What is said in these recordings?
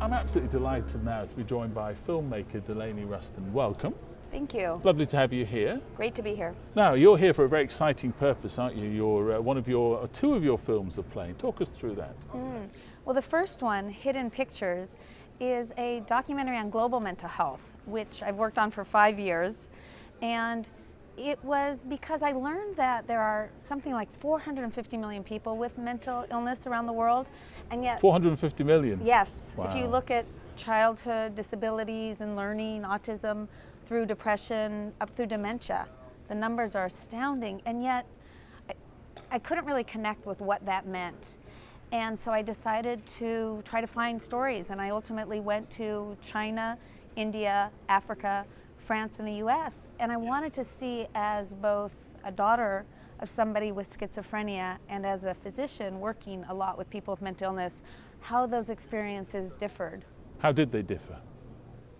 I'm absolutely delighted now to be joined by filmmaker Delaney Ruston. Welcome. Thank you. Lovely to have you here. Great to be here. Now, you're here for a very exciting purpose, aren't you? Two of your films are playing. Talk us through that. Well, the first one, Hidden Pictures, is a documentary on global mental health, which I've worked on for 5 years. And it was because I learned that there are something like 450 million people with mental illness around the world. And yet 450 million? Yes. Wow. If you look at childhood disabilities and learning, autism, through depression, up through dementia, the numbers are astounding. And yet I couldn't really connect with what that meant. And so I decided to try to find stories. And I ultimately went to China, India, Africa, France, and the US. And I wanted to see, as both a daughter of somebody with schizophrenia and as a physician working a lot with people with mental illness, how those experiences differed. How did they differ?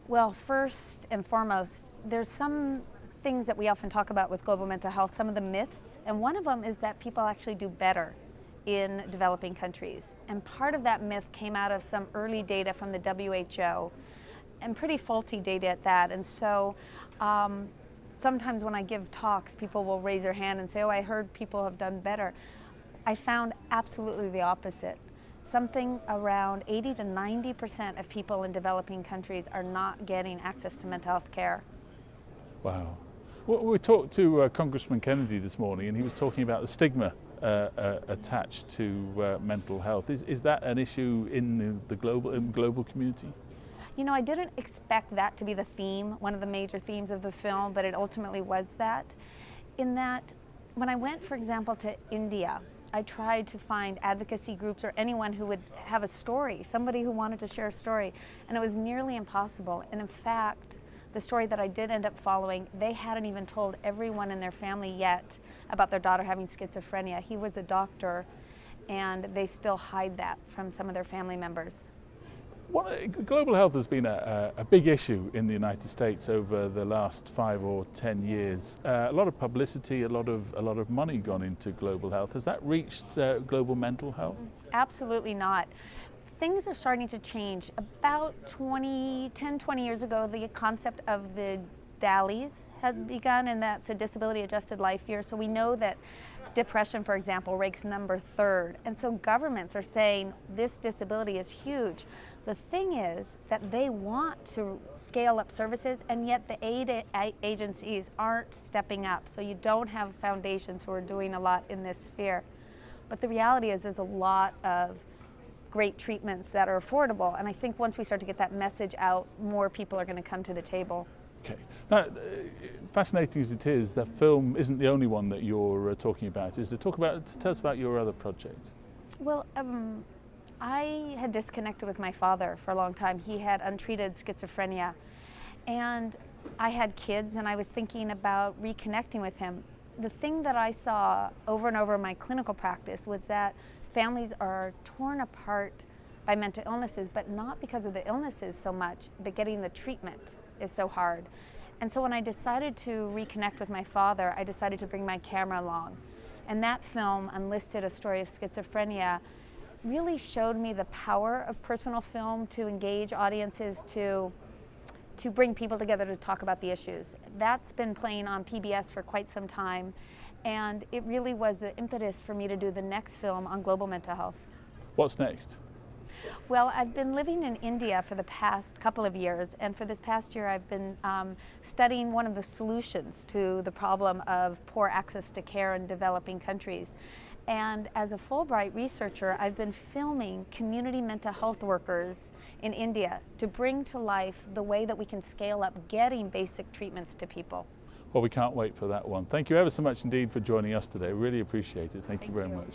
Well, first and foremost, there's some things that we often talk about with global mental health, some of the myths, and one of them is that people actually do better in developing countries. And part of that myth came out of some early data from the WHO, and pretty faulty data at that. And so sometimes when I give talks, people will raise their hand and say, oh, I heard people have done better. I found absolutely the opposite. Something around 80 to 90% of people in developing countries are not getting access to mental health care. Wow. Well, we talked to Congressman Kennedy this morning, and he was talking about the stigma attached to mental health. Is that an issue in the global community? You know, I didn't expect that to be the theme, one of the major themes of the film, but it ultimately was that. In that, when I went, for example, to India, I tried to find advocacy groups or anyone who would have a story, somebody who wanted to share a story, and it was nearly impossible. And in fact, the story that I did end up following, they hadn't even told everyone in their family yet about their daughter having schizophrenia. He was a doctor, and they still hide that from some of their family members. Global health has been a big issue in the United States over the last 5 or 10 years. A lot of publicity, a lot of money gone into global health. Has that reached global mental health? Absolutely not. Things are starting to change. About 10, 20 years ago, the concept of the DALYs had begun, and that's a disability adjusted life year. So we know that depression, for example, ranks number 3rd. And so governments are saying this disability is huge. The thing is that they want to scale up services, and yet the aid agencies aren't stepping up. So you don't have foundations who are doing a lot in this sphere. But the reality is there's a lot of great treatments that are affordable. And I think once we start to get that message out, more people are going to come to the table. Okay. Now, fascinating as it is, that film isn't the only one that you're talking about. Tell us about your other project. Well, I had disconnected with my father for a long time. He had untreated schizophrenia, and I had kids, and I was thinking about reconnecting with him. The thing that I saw over and over in my clinical practice was that families are torn apart by mental illnesses, but not because of the illnesses so much, but getting the treatment is so hard. And so when I decided to reconnect with my father, I decided to bring my camera along. And that film, Unlisted, A Story of Schizophrenia, really showed me the power of personal film to engage audiences, to bring people together to talk about the issues. That's been playing on PBS for quite some time, and it really was the impetus for me to do the next film on global mental health. What's next? Well, I've been living in India for the past couple of years, and for this past year I've been studying one of the solutions to the problem of poor access to care in developing countries. And as a Fulbright researcher, I've been filming community mental health workers in India to bring to life the way that we can scale up getting basic treatments to people. Well, we can't wait for that one. Thank you ever so much indeed for joining us today. Really appreciate it. Thank you very much.